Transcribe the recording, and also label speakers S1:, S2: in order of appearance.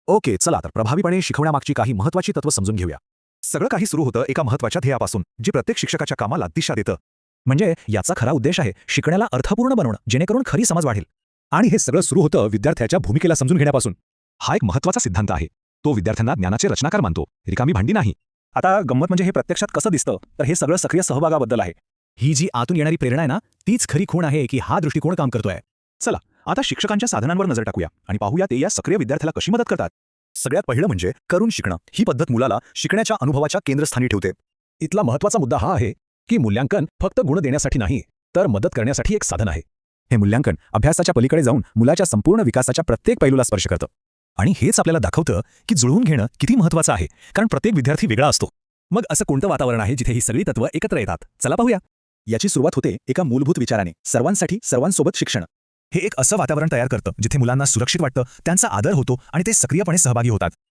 S1: Okay, चला तर प्रभावीपणे शिकवण्यामागची काही महत्त्वाची तत्त्व समजून घेऊया. सगळं काही सुरू होतं एका महत्त्वाच्या ध्येयापासून, जे प्रत्येक शिक्षकाच्या कामाला दिशा देतं. म्हणजे याचा खरा उद्देश आहे शिकण्याला अर्थपूर्ण बनवणं, जेणेकरून खरी समज वाढेल. आणि हे सगळं सुरू होतं विद्यार्थ्याच्या भूमिकेला समजून घेण्यापासून. हा एक महत्त्वाचा सिद्धांत आहे. तो विद्यार्थ्यांना ज्ञानाचे रचनाकार मानतो, रिकामी भांडी नाही. आता गंमत म्हणजे हे प्रत्यक्षात कसं दिसतं, तर हे सगळं सक्रिय सहभागाबद्दल आहे. ही जी आतून येणारी प्रेरणा आहे ना, तीच खरी खूण आहे की हा दृष्टिकोन काम करतोय. चला आता शिक्षकांच्या साधनांवर नजर टाकूया आणि पाहूया ते या सक्रिय विद्यार्थ्याला कशी मदत करतात. सगळ्यात पहिलं म्हणजे करून शिकणं. ही पद्धत मुलाला शिकण्याच्या अनुभवाच्या केंद्रस्थानी ठेवते. इथला महत्त्वाचा मुद्दा हा आहे की मूल्यांकन फक्त गुण देण्यासाठी नाही, तर मदत करण्यासाठी एक साधन आहे. हे मूल्यांकन अभ्यासाच्या पलीकडे जाऊन मुलाच्या संपूर्ण विकासाच्या प्रत्येक पैलूला स्पर्श करतं. आणि हेच आपल्याला दाखवतं की जुळवून घेणं किती महत्त्वाचं आहे, कारण प्रत्येक विद्यार्थी वेगळा असतो. मग असं कोणतं वातावरण आहे जिथे ही सगळी तत्त्व एकत्र येतात? चला पाहूया. याची सुरुवात होते एका मूलभूत विचाराने, सर्वांसाठी सर्वांसोबत शिक्षण. हे एक असं वातावरण तयार करतं जिथे मुलांना सुरक्षित वाटतं, त्यांचा आदर होतो आणि ते सक्रियपणे सहभागी होतात.